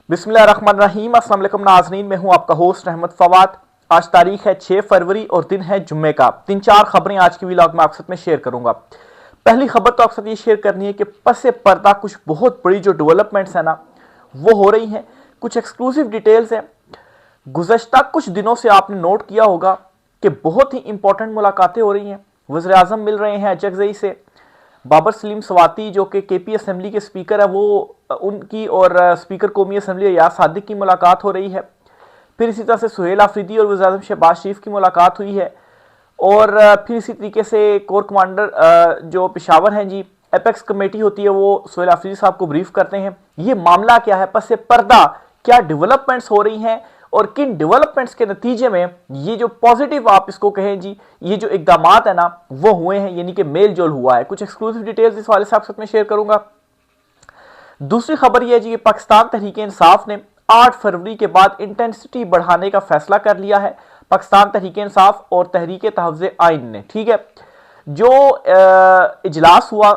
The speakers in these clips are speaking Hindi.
बिस्मिल्लाहिर्रहमानिर्रहीम। अस्सलाम वालेकुम नाज़रीन, मैं हूं आपका होस्ट अहमद फवाद। आज तारीख है 6 फरवरी और दिन है जुम्मे का। 3-4 खबरें आज की व्लॉग में आपके साथ में शेयर करूंगा। पहली खबर तो आपके साथ ये शेयर करनी है कि पसे पर्दा कुछ बहुत बड़ी जो डेवलपमेंट्स है ना वो हो रही हैं। कुछ एक्सक्लूसिव डिटेल्स हैं। गुज़श्ता कुछ दिनों से आपने नोट किया होगा कि बहुत ही इंपॉर्टेंट मुलाकातें हो रही हैं। वज़ीर आज़म मिल रहे हैं अचकज़ई से। बाबर सलीम स्वाति जो कि केपी असम्बली के स्पीकर है वो उनकी और स्पीकर कौमी असम्बली अयाज सादिक की मुलाकात हो रही है। फिर इसी तरह से सुहेल आफरीदी और वज़ीर आज़म शहबाज शरीफ की मुलाकात हुई है। और फिर इसी तरीके से कोर कमांडर जो पेशावर हैं जी, एपेक्स कमेटी होती है, वो सुहेल आफरीदी साहब को ब्रीफ करते हैं। ये मामला क्या है, पस पर्दा क्या डेवलपमेंट्स हो रही हैं और किन डेवलपमेंट्स के नतीजे में ये जो पॉजिटिव आप इसको कहें जी, ये जो इकदामात है ना वो हुए हैं, यानी कि मेल जोल हुआ है। कुछ एक्सक्लूसिव डिटेल्स इस वाले से आपके साथ में शेयर करूंगा। दूसरी खबर यह है जी कि पाकिस्तान तहरीक इंसाफ ने 8 फरवरी के बाद इंटेंसिटी बढ़ाने का फैसला कर लिया है। पाकिस्तान तहरीक इंसाफ और तहरीक तहफ़्ज़ुज़ आइन ने, ठीक है, जो इजलास हुआ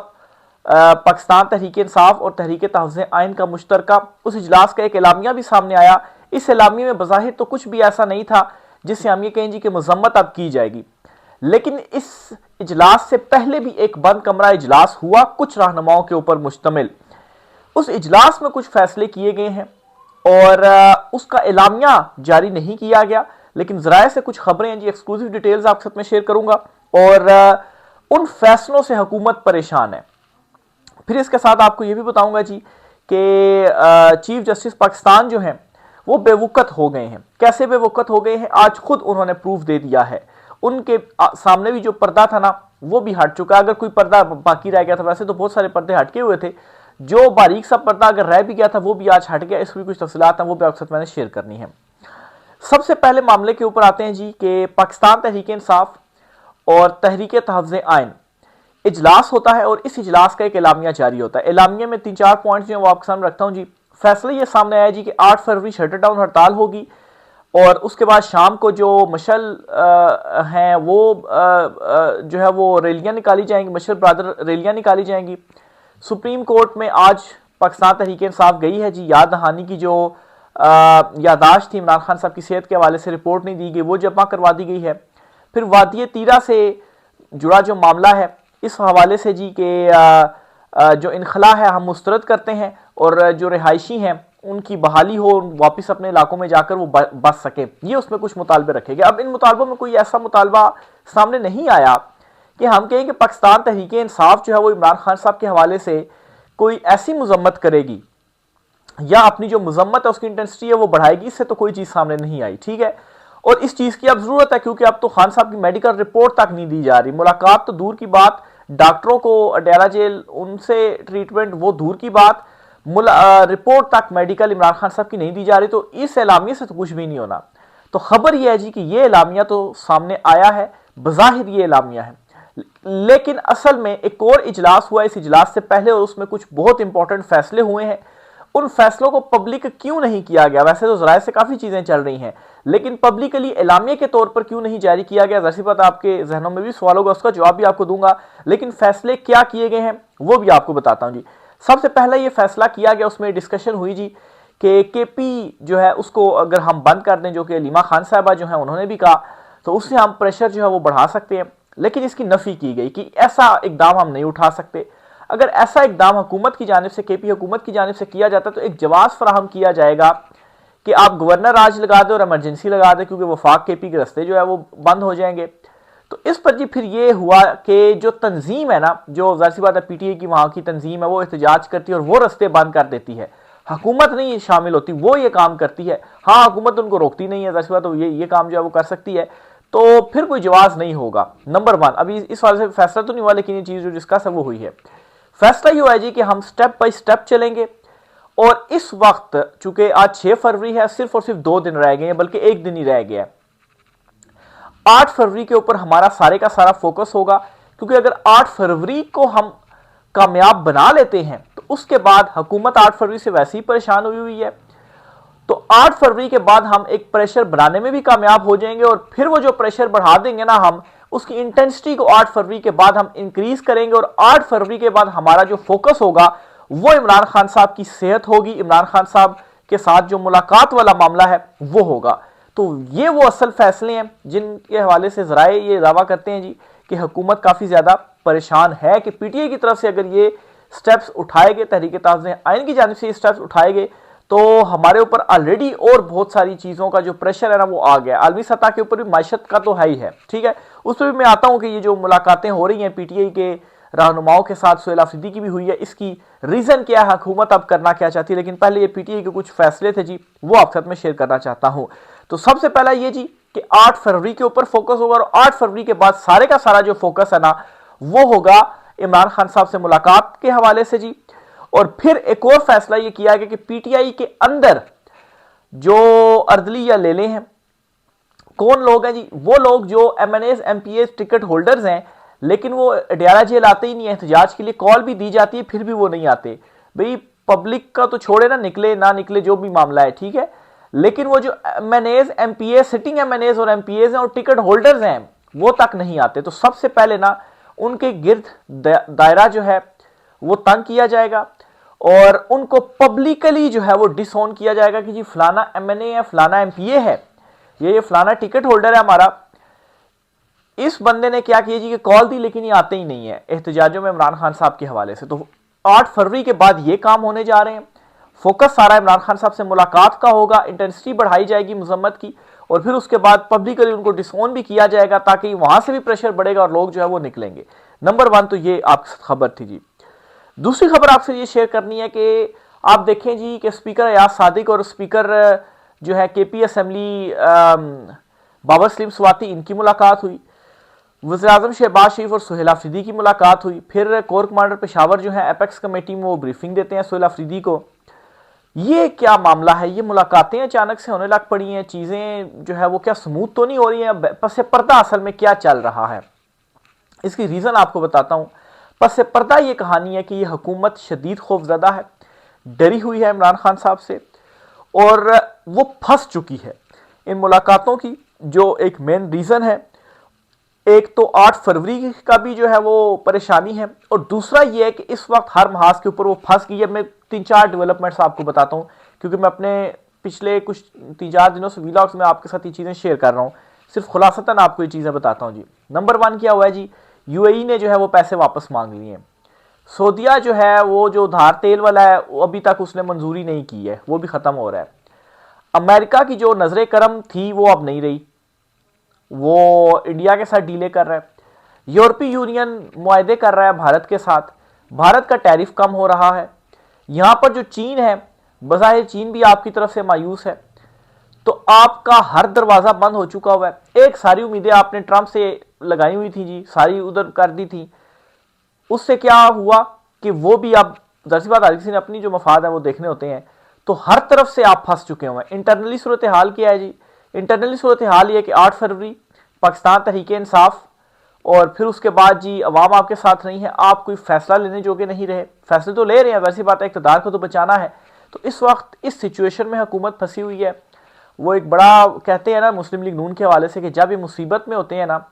पाकिस्तान तहरीक इंसाफ और तहरीक तहफ़्ज़ुज़ आइन का मुश्तरका, उस इजलास का एक एलामिया भी सामने आया। इस एलामिया में बज़ाहिर तो कुछ भी ऐसा नहीं था जिससे हम ये कहें जी कि मजम्मत अब की जाएगी, लेकिन इस इजलास से पहले भी एक बंद कमरा इजलास हुआ कुछ रहनुमाओं के ऊपर मुश्तमिल। उस इजलास में कुछ फैसले किए गए हैं और उसका एलामिया जारी नहीं किया गया, लेकिन जराए से कुछ खबरें हैं जी, एक्सक्लूसिव डिटेल्स आपके साथ में शेयर करूंगा। और उन फैसलों से हुकूमत परेशान है। फिर इसके साथ आपको यह भी बताऊंगा जी कि चीफ जस्टिस पाकिस्तान जो हैं वो बेवकूफ़ हो गए हैं। कैसे बेवकूफ़ हो गए हैं, आज खुद उन्होंने प्रूफ दे दिया है। उनके सामने भी जो पर्दा था ना वो भी हट चुका है। अगर कोई पर्दा बाकी रह गया था, वैसे तो बहुत सारे पर्दे हटके हुए थे, जो बारीक सा पर्दा अगर रह भी गया था वो भी आज हट गया। इसकी कुछ तफसीलात हैं, वो भी आपके साथ मैंने शेयर करनी है। सबसे पहले मामले के ऊपर आते हैं जी कि पाकिस्तान तहरीक इंसाफ और तहरीक तहफ़्ज़ुज़ आइन इजलास होता है और इस इजलास का एक एलामिया जारी होता है। एलामिया में 3-4 पॉइंट्स जो है वो आपके सामने रखता हूँ जी। फैसला ये सामने आया जी कि 8 फरवरी शटर डाउन हड़ताल होगी और उसके बाद शाम को जो मशल हैं वो जो है वो रैलियाँ निकाली जाएंगी, मशल ब्रदर रैलियाँ निकाली जाएंगी। सुप्रीम कोर्ट में आज पाकिस्तान तहरीक इंसाफ गई है जी। याद दहानी की जो यादाश्त थी इमरान खान साहब की सेहत के हवाले से, रिपोर्ट नहीं दी गई, वो जमा करवा दी गई है। फिर वादी तीरा से जुड़ा जो मामला है इस हवाले से जी कि जो इनखला है हम मुस्तरद करते हैं और जो रिहायशी हैं उनकी बहाली हो, वापस अपने इलाकों में जाकर वो बच सके, ये उसमें कुछ मुतालबे रखे गए। अब इन मुतालबों में कोई ऐसा मुतालबा सामने नहीं आया कि हम कहें कि पाकिस्तान तहरीक इंसाफ जो है वो इमरान खान साहब के हवाले से कोई ऐसी मजम्मत करेगी या अपनी जो मजम्मत है उसकी इंटेंसिटी है वो बढ़ाएगी। इससे तो कोई चीज़ सामने नहीं आई, ठीक है। और इस चीज़ की अब ज़रूरत है क्योंकि अब तो खान साहब की मेडिकल रिपोर्ट तक नहीं दी जा रही। मुलाकात तो दूर की बात, डॉक्टरों को अडयाला जेल उनसे ट्रीटमेंट वो दूर की बात, रिपोर्ट तक मेडिकल इमरान खान साहब की नहीं दी जा रही। तो इस एलामिया से तो कुछ भी नहीं होना। तो खबर यह है जी कि ये एलामिया तो सामने आया है, बज़ाहिर ये एलामिया है, लेकिन असल में एक और इजलास हुआ इस इजलास से पहले और उसमें कुछ बहुत इंपॉर्टेंट फैसले हुए हैं। उन फैसलों को पब्लिक क्यों नहीं किया गया? वैसे तो जराए से काफी चीजें चल रही हैं, लेकिन पब्लिकली एलामिया के तौर पर क्यों नहीं जारी किया गया? जैसी बात आपके जहनों में भी सवाल होगा, उसका जवाब भी आपको दूंगा, लेकिन फैसले क्या किए गए हैं वो भी आपको बताता हूं जी। सबसे पहला ये फैसला किया गया, उसमें डिस्कशन हुई जी कि केपी जो है उसको अगर हम बंद कर दें, जो कि लीमा खान साहबा जो है उन्होंने भी कहा, तो उससे हम प्रेशर जो है वो बढ़ा सकते हैं। लेकिन इसकी नफी की गई कि ऐसा इकदाम हम नहीं उठा सकते। अगर ऐसा इकदाम हुकूमत की जानिब से, केपी हुकूमत की जानिब से किया जाता तो एक जवाब फराहम किया जाएगा कि आप गवर्नर राज लगा दें और इमरजेंसी लगा दें, क्योंकि वफाक केपी के रास्ते जो है वो बंद हो जाएंगे। तो इस पर जी फिर ये हुआ कि जो तंजीम है ना, जो जाहिर सी बात है पीटीए की वहां की तंजीम है, वो एहतजाज करती है और वो रास्ते बंद कर देती है। हुकूमत नहीं शामिल होती, वो ये काम करती है। हाँ, हुकूमत उनको रोकती नहीं है, जाहिर सी बात है ये काम जो है वो कर सकती है। तो फिर कोई जवाब नहीं होगा। नंबर 1, अभी इस वाले से फैसला तो नहीं हुआ, लेकिन ये चीज जो डिस्कस है वो हुई है। फैसला ये हुआ है जी कि हम स्टेप बाय स्टेप चलेंगे और इस वक्त चूंकि आज 6 फरवरी है, सिर्फ और सिर्फ 2 दिन रह गए हैं, बल्कि 1 दिन ही रह गया है। 8 फरवरी के ऊपर हमारा सारे का सारा फोकस होगा, क्योंकि अगर 8 फरवरी को हम कामयाब बना लेते हैं तो उसके बाद हुकूमत 8 फरवरी से वैसे ही परेशान हुई हुई है। तो 8 फरवरी के बाद हम एक प्रेशर बनाने में भी कामयाब हो जाएंगे और फिर वो जो प्रेशर बढ़ा देंगे ना हम, उसकी इंटेंसिटी को 8 फरवरी के बाद हम इंक्रीज करेंगे और 8 फरवरी के बाद हमारा जो फोकस होगा वो इमरान खान साहब की सेहत होगी, इमरान खान साहब के साथ जो मुलाकात वाला मामला है वो होगा। तो ये वो असल फैसले हैं जिनके हवाले से ज़राए ये दावा करते हैं जी कि हुकूमत काफ़ी ज़्यादा परेशान है कि पीटीआई की तरफ से अगर ये स्टेप्स उठाए गए, तहरीक ताज़ आइन की जानिब से ये स्टेप्स उठाए गए, तो हमारे ऊपर ऑलरेडी और बहुत सारी चीज़ों का जो प्रेशर है ना वो आ गया। आलमी सतह के ऊपर भी माशत का तो है ही है, ठीक है। उस पर भी मैं आता हूँ कि ये जो मुलाकातें हो रही हैं पीटीआई के रहनुमाओं के साथ, सुहेल अफरीदी की भी हुई है, इसकी रीज़न क्या है, हुकूमत अब करना क्या चाहती है। लेकिन पहले ये पीटीआई के कुछ फैसले थे जी, वो आपके साथ में शेयर करना चाहता हूँ। तो सबसे पहला ये जी कि 8 फरवरी के ऊपर फोकस होगा और 8 फरवरी के बाद सारे का सारा जो फोकस है ना वो होगा इमरान खान साहब से मुलाकात के हवाले से जी। और फिर एक और फैसला ये किया गया कि पीटीआई के अंदर जो अर्दली या लेले हैं, कौन लोग हैं जी, वो लोग जो एमएनएस एमपीएस टिकट होल्डर्स हैं, लेकिन वो अडियाला जेल आते ही नहीं है एहतजाज के लिए, कॉल भी दी जाती है फिर भी वो नहीं आते। भाई पब्लिक का तो छोड़े ना, निकले ना निकले जो भी मामला है, ठीक है, लेकिन वो जो एमएनएस एमपीएस सिटिंग एमएनएस और एमपीएस हैं और टिकट होल्डर्स हैं वो तक नहीं आते। तो सबसे पहले ना उनके गिर्द दायरा जो है वो तंग किया जाएगा और उनको पब्लिकली जो है वो डिसऑन किया जाएगा कि जी फलाना एमएनए है, फलाना एमपीए है, ये फलाना टिकट होल्डर है हमारा, इस बंदे ने क्या किया जी कि कॉल दी लेकिन ये आते ही नहीं है एहतजाजों में इमरान खान साहब के हवाले से। तो 8 फरवरी के बाद ये काम होने जा रहे हैं, फोकस सारा इमरान खान साहब से मुलाकात का होगा, इंटेंसिटी बढ़ाई जाएगी मजम्मत की और फिर उसके बाद पब्लिकली उनको डिसऑन भी किया जाएगा ताकि वहां से भी प्रेशर बढ़ेगा और लोग जो है वो निकलेंगे। नंबर 1 तो ये आपकी खबर थी जी। दूसरी खबर आपसे ये शेयर करनी है कि आप देखें जी कि स्पीकर अयाज सादिक और स्पीकर जो है केपी असेंबली बाबर सलीम स्वाति, इनकी मुलाकात हुई। वज़ीर-ए-आज़म शहबाज शरीफ और सुहेल अफरीदी की मुलाकात हुई। फिर कोर कमांडर पेशावर जो है एपेक्स कमेटी में वो ब्रीफिंग देते हैं सुहेल अफरीदी को। ये क्या मामला है, ये मुलाकातें अचानक से होने लग पड़ी हैं, चीज़ें जो है वो क्या स्मूथ तो नहीं हो रही हैं, पसे पर्दा असल में क्या चल रहा है। इसकी रीज़न आपको बताता हूँ। पसे पर्दा ये कहानी है कि ये हुकूमत शदीद खौफजदा है, डरी हुई है इमरान खान साहब से और वो फंस चुकी है। इन मुलाकातों की जो एक मेन रीज़न है, एक तो 8 फरवरी का भी जो है वो परेशानी है और दूसरा ये है कि इस वक्त हर महाज के ऊपर वो फंस गई है। मैं 3-4 डेवलपमेंट्स आपको बताता हूँ क्योंकि मैं अपने पिछले कुछ 3-4 दिनों से व्लॉग्स में आपके साथ ये चीज़ें शेयर कर रहा हूँ, सिर्फ खुलासतन आपको ये चीज़ें बताता हूँ जी। नंबर 1 क्या हुआ है जी, यूएई ने जो है वो पैसे वापस मांग लिए हैं। सऊदीया जो है वो जो उधार तेल वाला है वो अभी तक उसने मंजूरी नहीं की है, वो भी ख़त्म हो रहा है। अमेरिका की जो नजर करम थी वो अब नहीं रही, वो इंडिया के साथ डीले कर रहा है। यूरोपीय यूनियन मुआहदे कर रहा है भारत के साथ, भारत का टैरिफ कम हो रहा है। यहाँ पर जो चीन है, बज़ाहिर चीन भी आपकी तरफ से मायूस है, तो आपका हर दरवाज़ा बंद हो चुका हुआ है। एक सारी उम्मीदें आपने ट्रंप से लगाई हुई थी जी, सारी उधर कर दी थी। उससे क्या हुआ कि वो भी अब ज़ाहिर सी बात हर किसी ने अपनी जो मफाद है वो देखने होते हैं, तो हर तरफ से आप फंस चुके हुए हैं। इंटरनली सूरत हाल क्या है जी, इंटरनली सूरत हाल ये कि 8 फरवरी पाकिस्तान तहरीक इंसाफ और फिर उसके बाद जी अवाम आपके साथ नहीं है, आप कोई फैसला लेने जोगे नहीं रहे। फैसले तो ले रहे हैं, वैसी बात है इक़्तिदार को तो बचाना है। तो इस वक्त इस सिचुएशन में हुकूमत फंसी हुई है। वो एक बड़ा कहते हैं ना मुस्लिम लीग नून के हवाले से कि जब ये मुसीबत में होते हैं ना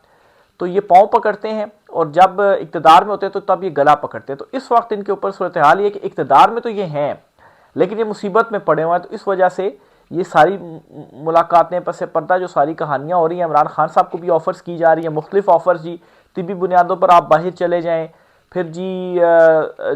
तो ये पाँव पकड़ते हैं और जब इक़्तिदार में होते हैं तो तब ये गला पकड़ते हैं। तो इस वक्त इनके ऊपर सूरत हाल ये कि इक़्तिदार में तो ये हैं लेकिन ये मुसीबत में पड़े हुए हैं। तो इस वजह से ये सारी मुलाकातें पसे पर्दा जो सारी कहानियाँ हो रही हैं, इमरान खान साहब को भी ऑफ़र्स की जा रही हैं, मुख्तलिफ ऑफ़र्स जी, तिब्बी बुनियादों पर आप बाहर चले जाएँ। फिर जी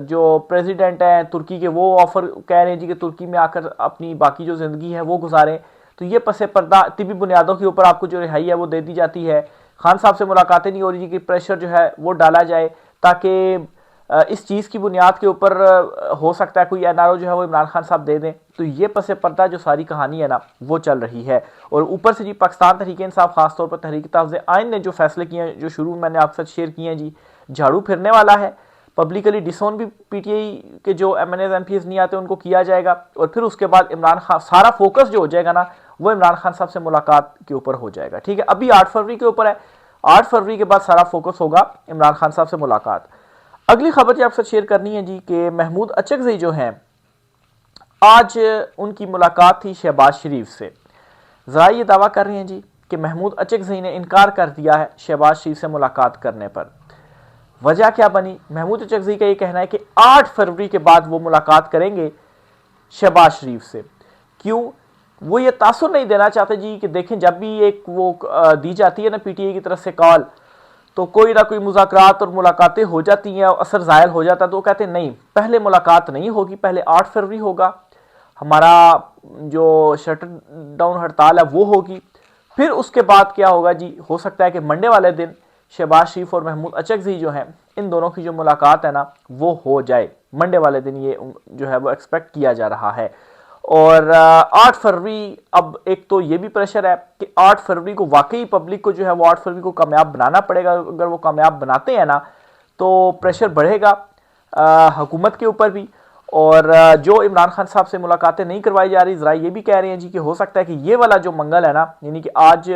जो प्रेसिडेंट हैं तुर्की के वो ऑफ़र कह रहे हैं जी कि तुर्की में आकर अपनी बाकी जो ज़िंदगी है वो गुजारें। तो ये पसे पर्दा तिब्बी बुनियादों के ऊपर आपको जो रिहाई है वो दे दी जाती है। खान साहब से मुलाकातें नहीं हो रही जी कि प्रेशर जो है वो डाला जाए ताकि इस चीज़ की बुनियाद के ऊपर हो सकता है कोई एनआरओ जो है वो इमरान खान साहब दे दें। तो ये पसे पर्दा जो सारी कहानी है ना वो चल रही है। और ऊपर से जी पाकिस्तान तहरीक इंसाफ खासतौर पर तहरीक ताज़ आइन ने जो फैसले किए हैं, जो शुरू में मैंने आपके साथ शेयर किए हैं जी, झाड़ू फिरने वाला है। पब्लिकली डिसोन भी पीटीआई के जो एमएनएस एमपीएस नहीं आते उनको किया जाएगा और फिर उसके बाद इमरान खान सारा फोकस जो हो जाएगा ना वो इमरान खान साहब से मुलाकात के ऊपर हो जाएगा। ठीक है, अभी 8 फरवरी के ऊपर है, 8 फरवरी के बाद सारा फोकस होगा इमरान खान साहब से मुलाकात। अगली खबर जी आपसे शेयर करनी है जी कि महमूद अचकज़ई जो हैं आज उनकी मुलाकात थी शहबाज शरीफ से। ज़रा ये दावा कर रहे हैं जी कि महमूद अचकज़ई ने इनकार कर दिया है शहबाज शरीफ से मुलाकात करने पर। वजह क्या बनी? महमूद अचकज़ई का ये कहना है कि 8 फरवरी के बाद वो मुलाकात करेंगे शहबाज शरीफ से। क्यों? वो ये तासुर नहीं देना चाहते जी कि देखें जब भी एक वो दी जाती है ना पीटीआई की तरफ से कॉल, तो कोई ना कोई मुज़ाकरात और मुलाकातें हो जाती हैं, असर ज़ाहिर हो जाता है, तो वो कहते हैं नहीं, पहले मुलाकात नहीं होगी, पहले 8 फरवरी होगा, हमारा जो शटर डाउन हड़ताल है वो होगी, फिर उसके बाद क्या होगा जी, हो सकता है कि मंडे वाले दिन शहबाज शरीफ और महमूद अचकज़ई जो हैं, इन दोनों की जो मुलाकात है ना वो हो जाए मंडे वाले दिन, ये जो है वो एक्सपेक्ट किया जा रहा है। और 8 फरवरी, अब एक तो ये भी प्रेशर है कि 8 फरवरी को वाकई पब्लिक को जो है वो 8 फरवरी को कामयाब बनाना पड़ेगा। अगर वो कामयाब बनाते हैं ना तो प्रेशर बढ़ेगा हुकूमत के ऊपर भी। और जो इमरान खान साहब से मुलाकातें नहीं करवाई जा रही, ज़रा ये भी कह रहे हैं जी कि हो सकता है कि ये वाला जो मंगल है ना, यानी कि आज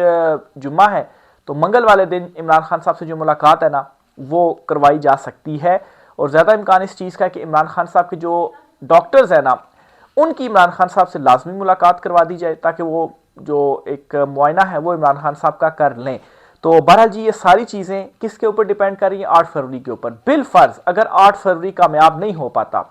जुम्मा है, तो मंगल वाले दिन इमरान खान साहब से जो मुलाकात है ना वो करवाई जा सकती है। और ज़्यादा इम्कान इस चीज़ का है कि इमरान खान साहब के जो डॉक्टर्स हैं ना, उनकी इमरान खान साहब से लाजमी मुलाकात करवा दी जाए, ताकि वो जो एक मुआयना है वो इमरान खान साहब का कर लें। तो बहरहाल जी ये सारी चीज़ें किसके ऊपर डिपेंड कर रही हैं? 8 फरवरी के ऊपर। बिलफर्ज अगर 8 फरवरी कामयाब नहीं हो पाता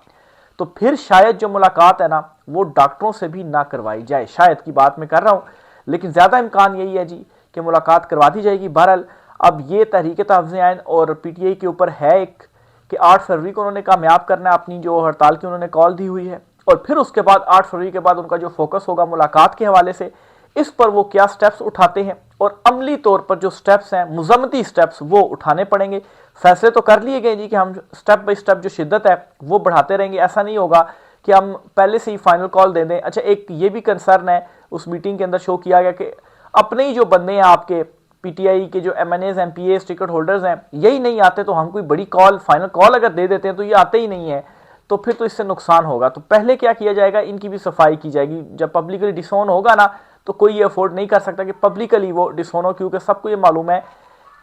तो फिर शायद जो मुलाकात है ना वो डॉक्टरों से भी ना करवाई जाए, शायद की बात मैं कर रहा हूँ, लेकिन ज़्यादा इम्कान यही है जी कि मुलाकात करवा दी जाएगी। बहरहाल अब ये तहरीक तहफ़्ज़ुज़ ऐन और पीटीआई के ऊपर है एक कि 8 फरवरी को उन्होंने कामयाब करना है, अपनी जो हड़ताल की उन्होंने कॉल दी हुई है, और फिर उसके बाद 8 फरवरी के बाद उनका जो फोकस होगा मुलाकात के हवाले से, इस पर वो क्या स्टेप्स उठाते हैं और अमली तौर पर जो स्टेप्स हैं, मुज़म्मती स्टेप्स, वो उठाने पड़ेंगे। फैसले तो कर लिए गए जी कि हम स्टेप बाई स्टेप जो शिद्दत है वो बढ़ाते रहेंगे। ऐसा नहीं होगा कि हम पहले से ही फाइनल कॉल दे दें। अच्छा, एक ये भी कंसर्न है, उस मीटिंग के अंदर शो किया गया कि अपने ही जो बंदे हैं आपके पीटीआई के जो एमएनएज एमपीएस टिकट होल्डर्स हैं, यही नहीं आते, तो हम कोई बड़ी कॉल फाइनल कॉल अगर दे देते हैं तो ये आते ही नहीं है, तो फिर तो इससे नुकसान होगा। तो पहले क्या किया जाएगा, इनकी भी सफाई की जाएगी। जब पब्लिकली डिसोन होगा ना तो कोई ये अफोर्ड नहीं कर सकता कि पब्लिकली वो डिसोन हो, क्योंकि सबको ये मालूम है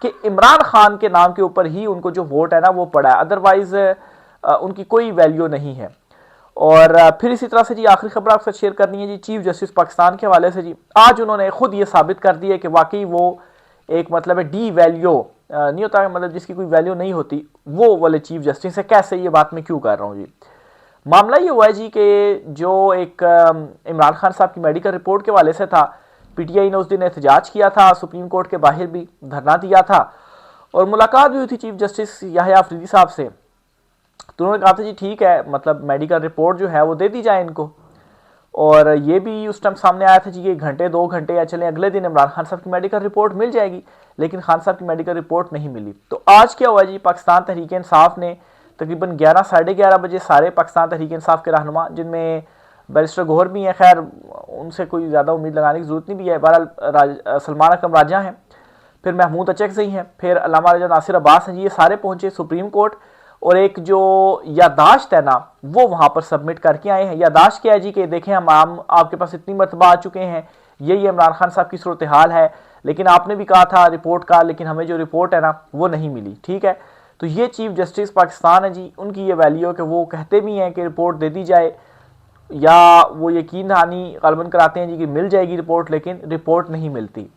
कि इमरान खान के नाम के ऊपर ही उनको जो वोट है ना वो पड़ा है, अदरवाइज उनकी कोई वैल्यू नहीं है। और फिर इसी तरह से जी आखिरी खबर आपसे शेयर करनी है जी, चीफ जस्टिस पाकिस्तान के हवाले से जी, आज उन्होंने खुद ये साबित कर दिया कि वाकई वो एक मतलब है डी वैल्यू नहीं होता, मतलब जिसकी कोई वैल्यू नहीं होती, वो वाले चीफ जस्टिस है। कैसे, ये बात मैं क्यों कर रहा हूँ जी, मामला ये हुआ है जी कि जो एक इमरान खान साहब की मेडिकल रिपोर्ट के हवाले से था, पीटीआई ने उस दिन एहतजाज किया था, सुप्रीम कोर्ट के बाहर भी धरना दिया था और मुलाकात भी हुई थी चीफ जस्टिस याहिया अफरीदी साहब से। तो उन्होंने कहा था जी ठीक है, मतलब मेडिकल रिपोर्ट जो है वो दे दी जाए इनको। और ये भी उस टाइम सामने आया था जी कि घंटे 2 घंटे या चले अगले दिन इमरान खान साहब की मेडिकल रिपोर्ट मिल जाएगी, लेकिन खान साहब की मेडिकल रिपोर्ट नहीं मिली। तो आज क्या हुआ जी, पाकिस्तान तहरीक इंसाफ ने तकरीबन 11 साढ़े 11 बजे सारे पाकिस्तान तहरीक इंसाफ के रहनुमा, जिनमें बैरिस्टर गौहर भी हैं, खैर उनसे कोई ज़्यादा उम्मीद लगाने की जरूरत नहीं भी है, बहरहाल सलमान अकरम राजा हैं, फिर महमूद अचकज़ई हैं, फिर अल्लामा रजा नासिर अब्बास हैं जी, ये सारे पहुंचे सुप्रीम कोर्ट और एक जो यादाश्त है ना वो वहां पर सबमिट करके आए हैं। यादाश्त क्या है जी कि देखें हम आपके पास इतनी मरतबा आ चुके हैं, यही इमरान खान साहब की सूरत हाल है, लेकिन आपने भी कहा था रिपोर्ट का, लेकिन हमें जो रिपोर्ट है ना वो नहीं मिली। ठीक है, तो ये चीफ जस्टिस पाकिस्तान है जी, उनकी ये वैल्यू है कि वो कहते भी हैं कि रिपोर्ट दे दी जाए, या वो यकीन दहानी गलबन कराते हैं जी कि मिल जाएगी रिपोर्ट, लेकिन रिपोर्ट नहीं मिलती।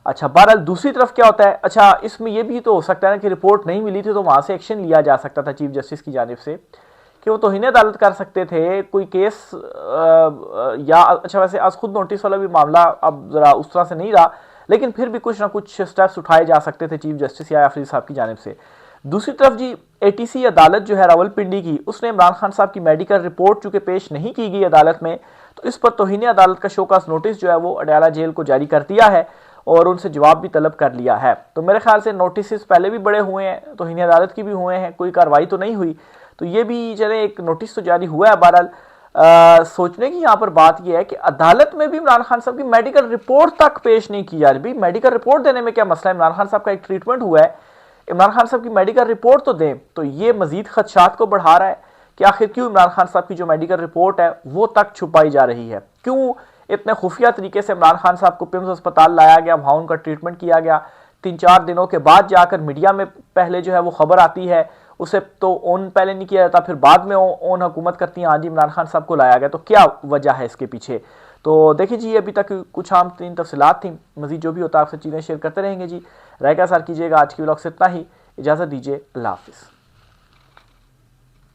अच्छा, बहरहाल दूसरी तरफ क्या होता है, अच्छा इसमें यह भी तो हो सकता है ना कि रिपोर्ट नहीं मिली थी तो वहां से एक्शन लिया जा सकता था चीफ जस्टिस की जानिब से कि वो तौहीन अदालत कर सकते थे, कोई केस या अच्छा वैसे आज खुद नोटिस वाला भी मामला अब जरा उस तरह से नहीं रहा, लेकिन फिर भी कुछ ना कुछ स्टेप्स उठाए जा सकते थे चीफ जस्टिस या अफरीदी साहब की जानिब से। दूसरी तरफ जी एटीसी अदालत जो है रावलपिंडी की, उसने इमरान खान साहब की मेडिकल रिपोर्ट चूंकि पेश नहीं की गई अदालत में, तो इस पर तौहीन अदालत का शोकास नोटिस जो है वो अडयाला जेल को जारी कर दिया है और उनसे जवाब भी तलब कर लिया है। तो मेरे ख्याल से नोटिस पहले भी बड़े हुए हैं, तौहीन अदालत की भी हुए हैं, कोई कार्रवाई तो नहीं हुई, तो ये भी चले एक नोटिस तो जारी हुआ है। बहरहाल सोचने की यहाँ पर बात यह है कि अदालत में भी इमरान खान साहब की मेडिकल रिपोर्ट तक पेश नहीं की जा रही। मेडिकल रिपोर्ट देने में क्या मसला है, इमरान खान साहब का एक ट्रीटमेंट हुआ है, इमरान खान साहब की मेडिकल रिपोर्ट तो दें। तो ये मजीद खदशात को बढ़ा रहा है कि आखिर क्यों इमरान खान साहब की जो मेडिकल रिपोर्ट है वो तक छुपाई जा रही है, क्यों इतने खुफिया तरीके से इमरान खान साहब को पिम्स अस्पताल लाया गया, वहां उनका ट्रीटमेंट किया गया, 3-4 दिनों के बाद जाकर मीडिया में पहले जो है वो खबर आती है, उसे तो ऑन पहले नहीं किया जाता, फिर बाद में ऑन हुकूमत करती है हाँ जी इमरान खान साहब को लाया गया। तो क्या वजह है इसके पीछे, तो देखिए जी अभी तक कुछ आम तीन तफसीलात थी, मजीद जो भी होता है आपसे चीज़ें शेयर करते रहेंगे जी। राय का सार कीजिएगा। आज की व्लॉग से इतना ही, इजाज़त दीजिए, अल्लाह हाफिज़।